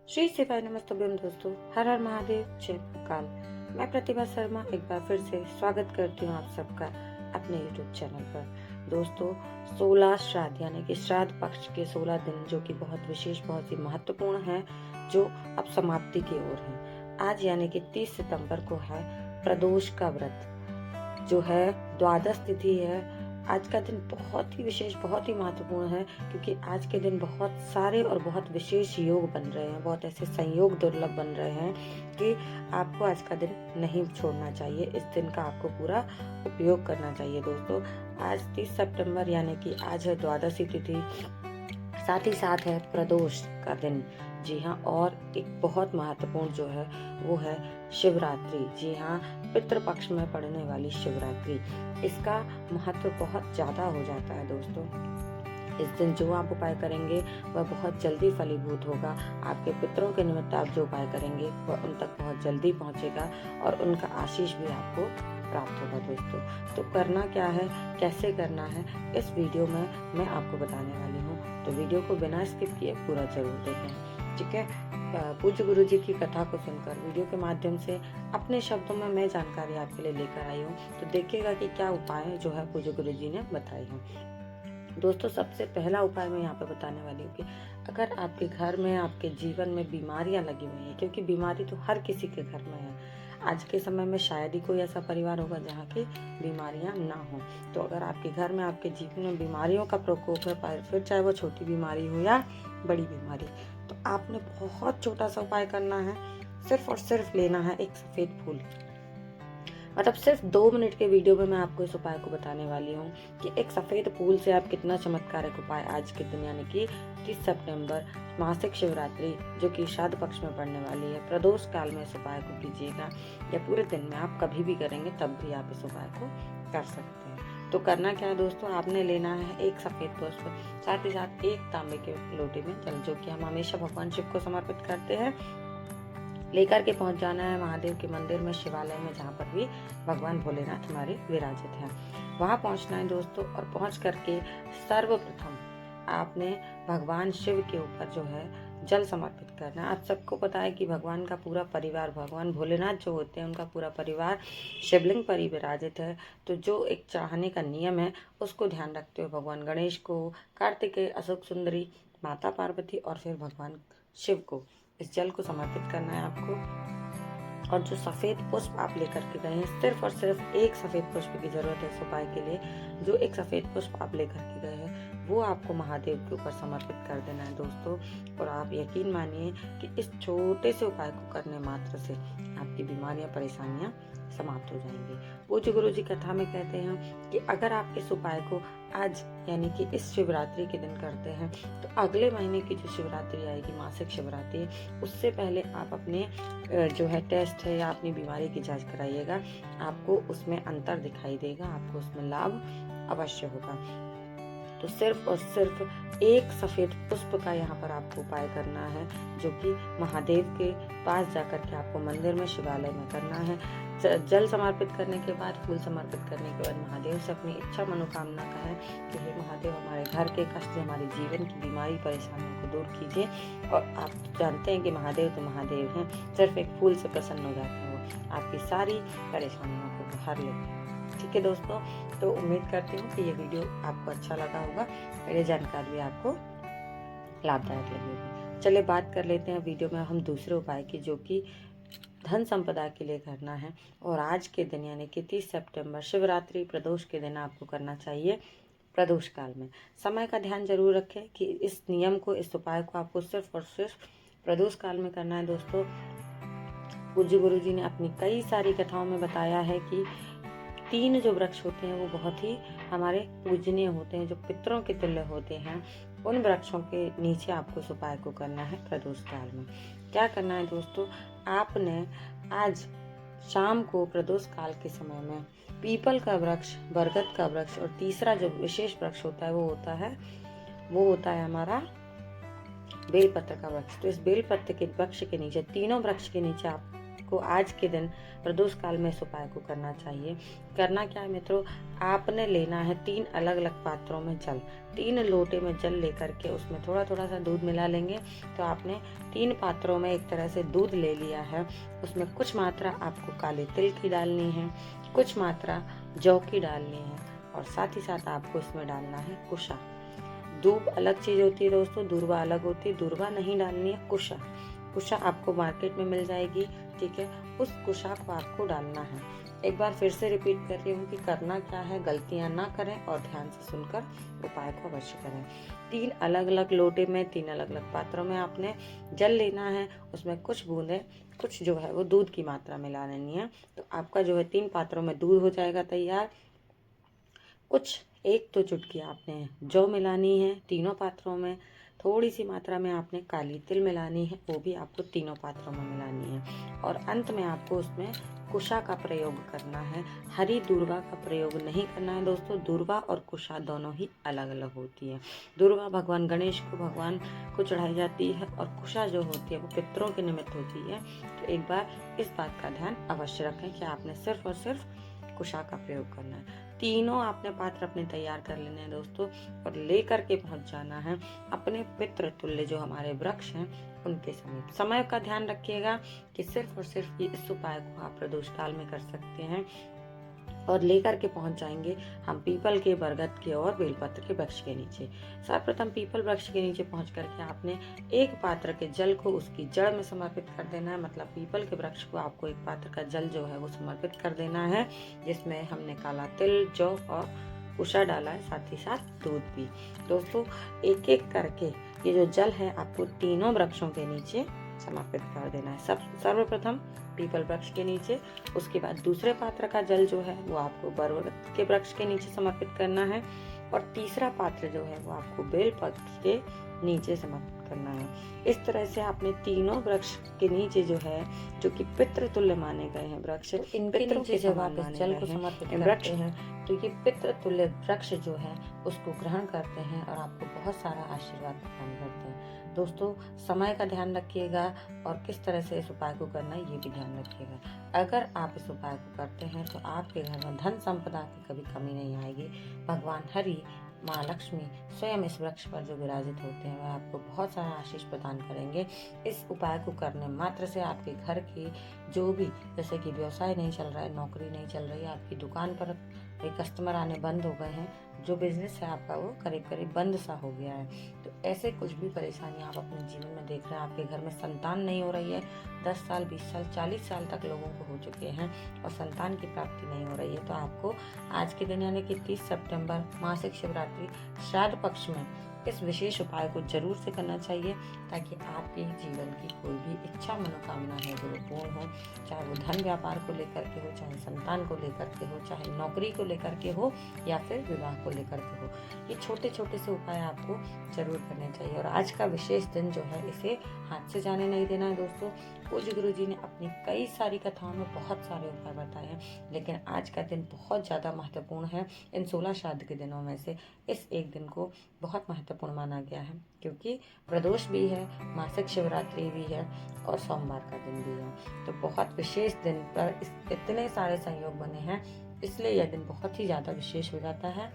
श्री शिवाय नमस्तुभ्यम दोस्तों, हर हर महादेव, जय काल। मैं प्रतिभा शर्मा एक बार फिर से स्वागत करती हूँ आप सबका अपने YouTube चैनल पर। दोस्तों, 16 श्राद्ध यानी कि श्राद्ध पक्ष के 16 दिन जो कि बहुत विशेष, बहुत ही महत्वपूर्ण है, जो अब समाप्ति की ओर है। आज यानी कि 30 सितंबर को है प्रदोष का व्रत, जो है द्वादश तिथि है। आज का दिन बहुत ही विशेष, बहुत ही महत्वपूर्ण है, क्योंकि आज के दिन बहुत सारे और बहुत विशेष योग बन रहे हैं, बहुत ऐसे संयोग दुर्लभ बन रहे हैं कि आपको आज का दिन नहीं छोड़ना चाहिए। इस दिन का आपको पूरा उपयोग करना चाहिए। दोस्तों, आज 30 सितंबर यानी कि आज है द्वादशी तिथि, साथ ही साथ है प्रदोष का दिन। जी हाँ, और एक बहुत महत्वपूर्ण जो है वो है शिवरात्रि। जी हाँ, पितृपक्ष में पड़ने वाली शिवरात्रि, इसका महत्व बहुत ज्यादा हो जाता है। दोस्तों, इस दिन जो आप उपाय करेंगे वह बहुत जल्दी फलीभूत होगा। आपके पितरों के निमित्त आप जो उपाय करेंगे वह उन तक बहुत जल्दी पहुंचेगा और उनका आशीष भी आपको प्राप्त होगा। दोस्तों, तो करना क्या है, कैसे करना है, इस वीडियो में मैं आपको बताने वाली हूँ। तो वीडियो को बिना स्किप किए पूरा जरूर देखें, ठीक है। पूज्य गुरु जी की कथा को सुनकर वीडियो के माध्यम से अपने शब्दों में मैं जानकारी आपके लिए लेकर आई हूँ। तो देखिएगा कि क्या उपाय जो है पूज्य गुरु जी ने बताए हैं। दोस्तों, सबसे पहला उपाय मैं यहाँ पे बताने वाली हूँ कि अगर आपके घर में, आपके जीवन में बीमारियां लगी हुई हैं, क्योंकि बीमारी तो हर किसी के घर में है। आज के समय में शायद ही कोई ऐसा परिवार होगा जहाँ की बीमारियां ना हो। तो अगर आपके घर में, आपके जीवन में बीमारियों का प्रकोप है, फिर चाहे वो छोटी बीमारी हो या बड़ी बीमारी, तो आपने बहुत छोटा सा उपाय करना है। सिर्फ और सिर्फ लेना है एक सफेद फूल। मतलब सिर्फ 2 मिनट के वीडियो में मैं आपको इस उपाय को बताने वाली हूँ कि एक सफेद फूल से आप कितना चमत्कारिक उपाय आज के दिन यानी कि 30 सितंबर मासिक शिवरात्रि जो कि श्राद्ध पक्ष में पड़ने वाली है, प्रदोष काल में इस उपाय को कीजिएगा, या पूरे दिन में आप कभी भी करेंगे तब भी आप इस उपाय को कर सकते हैं। तो करना क्या है दोस्तों, आपने लेना है एक सफेद पुष्प, साथ ही साथ एक तांबे के लोटे में जल, जो कि हम हमेशा भगवान शिव को समर्पित करते हैं, लेकर के पहुंच जाना है महादेव के मंदिर में, शिवालय में, जहाँ पर भी भगवान भोलेनाथ हमारे विराजित हैं। वहां पहुंचना है दोस्तों, और पहुंच करके सर्वप्रथम आपने भगवान शिव के ऊपर जो है जल समर्पित करना है। आप सबको पता है कि भगवान का पूरा परिवार, भगवान भोलेनाथ जो होते हैं उनका पूरा परिवार शिवलिंग पर ही विराजित है। तो जो एक चढ़ाने का नियम है उसको ध्यान रखते हुए भगवान गणेश को, कार्तिकेय, अशोक सुंदरी, माता पार्वती और फिर भगवान शिव को इस जल को समर्पित करना है आपको। और जो सफेद पुष्प आप लेकर के गए हैं, सिर्फ और सिर्फ एक सफेद पुष्प की जरूरत है इस उपाय के लिए। जो एक सफेद पुष्प आप लेकर के गए हैं वो आपको महादेव के ऊपर समर्पित कर देना है दोस्तों। और आप यकीन मानिए कि इस छोटे से उपाय को करने मात्र से आपकी बीमारियां, परेशानियां समाप्त हो जाएंगी। पूज्य गुरु जी कथा में कहते हैं कि अगर आप इस उपाय को आज यानी कि इस शिवरात्रि के दिन करते हैं, तो अगले महीने की जो शिवरात्रि आएगी, मासिक शिवरात्रि, उससे पहले आप अपने जो है टेस्ट है या अपनी बीमारी की जांच कराइएगा। आपको उसमें अंतर दिखाई देगा, आपको उसमें लाभ अवश्य होगा। तो सिर्फ और सिर्फ एक सफेद पुष्प का यहाँ पर आपको उपाय करना है, जो कि महादेव के पास जाकर के आपको मंदिर में, शिवालय में करना है। जल समर्पित करने के बाद, फूल समर्पित करने के बाद महादेव से अपनी इच्छा, मनोकामना का है कि हे महादेव, हमारे घर के कष्ट, हमारे जीवन की बीमारी, परेशानियों को दूर कीजिए। और आप जानते हैं कि महादेव तो महादेव हैं, सिर्फ एक फूल से प्रसन्न हो जाते हैं, वो आपकी सारी परेशानियों को हर लेते हैं। ठीक है दोस्तों, तो उम्मीद करती हूँ कि ये वीडियो आपको अच्छा लगा होगा, मेरी जानकारी आपको लाभदायक लगेगी। चलिए बात कर लेते हैं वीडियो में हम दूसरे उपाय की, जो कि धन संपदा के लिए करना है। और आज के दिन यानी कि 30 सितंबर शिवरात्रि प्रदोष के दिन आपको करना चाहिए प्रदोष काल में। समय का ध्यान जरूर रखें कि इस नियम को, इस उपाय को आपको सिर्फ और सिर्फ प्रदोष काल में करना है। दोस्तों, पूज्य गुरु जी ने अपनी कई सारी कथाओं में बताया है कि 3 जो वृक्ष होते हैं वो बहुत ही हमारे पूजनीय होते हैं, जो पितरों के तुल्य होते हैं। उन वृक्षों के नीचे आपको इस उपाय को करना है प्रदोष काल में। क्या करना है दोस्तों, आपने आज शाम को प्रदोष काल के समय में पीपल का वृक्ष, बरगद का वृक्ष, और तीसरा जो विशेष वृक्ष होता है वो होता है हमारा बेलपत्र का वृक्ष। तो इस बेलपत्र के वृक्ष के नीचे, तीनों वृक्ष के नीचे आप आपको आज के दिन प्रदोष काल में इस उपाय को करना चाहिए। करना क्या है मित्रों, आपने लेना है 3 अलग अलग पात्रों में जल। 3 लोटे में जल लेकर के उसमें थोड़ा थोड़ा सा दूध मिला लेंगे। तो आपने 3 पात्रों में एक तरह से दूध ले लिया है। उसमें कुछ मात्रा आपको काले तिल की डालनी है, कुछ मात्रा जौ की डालनी है, और साथ ही साथ आपको इसमें डालना है कुशा। दूब अलग चीज होती है दोस्तों, दूर्वा अलग होती है। दूर्वा नहीं डालनी है, कुशा। कुशा आपको मार्केट में मिल जाएगी, ठीक है। उस कुशा को आपको डालना है। एक बार फिर से रिपीट कर रही हूँ कि करना क्या है, गलतियां ना करें और ध्यान से सुनकर उपाय को अवश्य करें। 3 अलग अलग लोटे में 3 अलग अलग पात्रों में आपने जल लेना है। उसमें कुछ बूंदे, कुछ जो है वो दूध की मात्रा मिला लेनी है। तो आपका जो है 3 पात्रों में दूध हो जाएगा तैयार। कुछ एक तो चुटकी आपने जौ मिलानी है तीनों पात्रों में। थोड़ी सी मात्रा में आपने काली तिल मिलानी है, वो भी आपको तीनों पात्रों में मिलानी है। और अंत में आपको उसमें कुशा का प्रयोग करना है। हरी दूर्वा का प्रयोग नहीं करना है दोस्तों। दूर्वा और कुशा दोनों ही अलग अलग होती है। दूर्वा भगवान गणेश को, भगवान को चढ़ाई जाती है, और कुशा जो होती है वो पितरों के निमित्त होती है। तो एक बार इस बात का ध्यान अवश्य रखें कि आपने सिर्फ और सिर्फ कुशा का प्रयोग करना है। तीनों आपने पात्र अपने तैयार कर लेने हैं दोस्तों, और लेकर के पहुंच जाना है अपने पितृ तुल्य जो हमारे वृक्ष हैं उनके समीप। समय का ध्यान रखिएगा कि सिर्फ और सिर्फ इस उपाय को आप प्रदोष काल में कर सकते हैं। और लेकर के पहुंच जाएंगे हम पीपल के, बरगद के और बेलपत्र के वृक्ष के नीचे। सर्वप्रथम पीपल वृक्ष के नीचे पहुंच करके आपने एक पात्र के जल को उसकी जड़ में समर्पित कर देना है। मतलब पीपल के वृक्ष को आपको एक पात्र का जल जो है वो समर्पित कर देना है, जिसमें हमने काला तिल, जौ और कुशा डाला है, साथ ही साथ दूध भी। दोस्तों एक एक करके ये जो जल है आपको तीनों वृक्षों के नीचे समर्पित कर देना है। सर्वप्रथम पीपल वृक्ष के नीचे, उसके बाद दूसरे पात्र का जल जो है वो आपको बरगद के वृक्ष के नीचे समर्पित करना है, और तीसरा पात्र जो है वो आपको बेलपत्र के नीचे समर्पित करना है। इस तरह से आपने तीनों वृक्ष के नीचे जो है, जो कि पितृ तुल्य माने गए हैं वृक्ष, इनके नीचे जब आप इस जल को समर्पित करते हैं तो ये पितृ तुल्य वृक्ष जो है उसको ग्रहण करते हैं और आपको बहुत सारा आशीर्वाद प्रदान करते हैं। दोस्तों समय का ध्यान रखिएगा, और किस तरह से इस उपाय को करना है ये भी ध्यान रखिएगा। अगर आप इस उपाय को करते हैं तो आपके घर में धन संपदा की कभी कमी नहीं आएगी। भगवान हरि, माँ लक्ष्मी स्वयं इस वृक्ष पर जो विराजित होते हैं वह आपको बहुत सारा आशीष प्रदान करेंगे। इस उपाय को करने मात्र से आपके घर की जो भी, जैसे कि व्यवसाय नहीं चल रहा है, नौकरी नहीं चल रही है, आपकी दुकान पर कस्टमर आने बंद हो गए हैं, जो बिजनेस है आपका वो करीब करीब बंद सा हो गया है, तो ऐसे कुछ भी परेशानी आप अपने जीवन में देख रहे हैं, आपके घर में संतान नहीं हो रही है, 10 साल 20 साल 40 साल तक लोगों को हो चुके हैं और संतान की प्राप्ति नहीं हो रही है, तो आपको आज के दिन यानी कि 30 सितंबर मासिक शिवरात्रि श्राद्ध पक्ष में इस विशेष उपाय को जरूर से करना चाहिए, ताकि आपके जीवन की कोई भी इच्छा मनोकामना है जो पूर्ण हो। चाहे वो धन व्यापार को लेकर के हो, चाहे संतान को लेकर के हो, चाहे नौकरी को लेकर के हो, या फिर विवाह को लेकर के हो। ये छोटे छोटे से उपाय आपको जरूर करने चाहिए। और आज का विशेष दिन जो है इसे हाथ से जाने नहीं देना है दोस्तों। पूज्य गुरु जी ने अपनी कई सारी कथाओं में बहुत सारे उपाय बताए हैं, लेकिन आज का दिन बहुत ज़्यादा महत्वपूर्ण है। इन 16 श्राद्ध के दिनों में से इस एक दिन को बहुत महत्वपूर्ण माना गया है, क्योंकि प्रदोष भी है, मासिक शिवरात्रि भी है और सोमवार का दिन भी है। तो बहुत विशेष दिन पर इतने सारे संयोग बने हैं, इसलिए यह दिन बहुत ही ज़्यादा विशेष हो जाता है।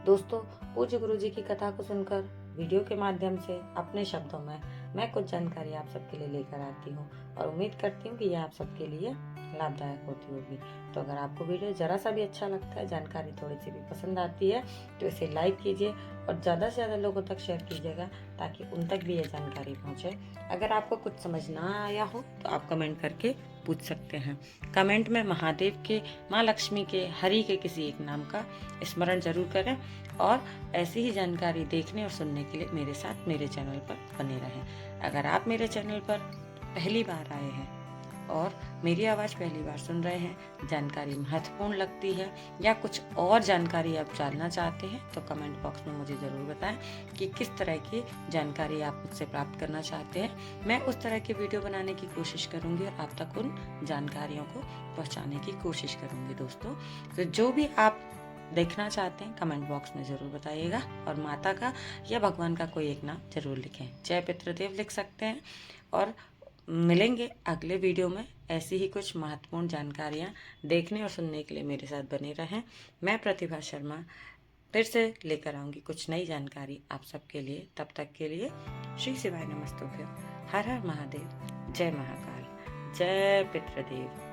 दोस्तों पूज्य गुरु जी की कथा को सुनकर वीडियो के माध्यम से अपने शब्दों में मैं कुछ जानकारी आप सबके लिए लेकर आती हूँ, और उम्मीद करती हूँ कि यह आप सबके लिए लाभदायक होती होगी। तो अगर आपको वीडियो जरा सा भी अच्छा लगता है, जानकारी थोड़ी सी भी पसंद आती है, तो इसे लाइक कीजिए और ज़्यादा से ज़्यादा लोगों तक शेयर कीजिएगा, ताकि उन तक भी ये जानकारी पहुँचे। अगर आपको कुछ समझ ना आया हो तो आप कमेंट करके पूछ सकते हैं। कमेंट में महादेव के, माँ लक्ष्मी के, हरि के किसी एक नाम का स्मरण जरूर करें, और ऐसी ही जानकारी देखने और सुनने के लिए मेरे साथ मेरे चैनल पर बने रहें। अगर आप मेरे चैनल पर पहली बार आए हैं और मेरी आवाज़ पहली बार सुन रहे हैं, जानकारी महत्वपूर्ण लगती है या कुछ और जानकारी आप जानना चाहते हैं, तो कमेंट बॉक्स में मुझे ज़रूर बताएं कि किस तरह की जानकारी आप मुझसे प्राप्त करना चाहते हैं। मैं उस तरह की वीडियो बनाने की कोशिश करूंगी और आप तक उन जानकारियों को पहुंचाने की कोशिश करूंगी। दोस्तों तो जो भी आप देखना चाहते हैं कमेंट बॉक्स में ज़रूर बताइएगा, और माता का या भगवान का कोई एक नाम जरूर लिखें। जय पितृदेव लिख सकते हैं, और मिलेंगे अगले वीडियो में। ऐसी ही कुछ महत्वपूर्ण जानकारियाँ देखने और सुनने के लिए मेरे साथ बने रहें। मैं प्रतिभा शर्मा फिर से लेकर आऊँगी कुछ नई जानकारी आप सबके लिए। तब तक के लिए श्री शिवाय नमस्तुभ्यं। हर हर महादेव। जय महाकाल। जय पितृदेव।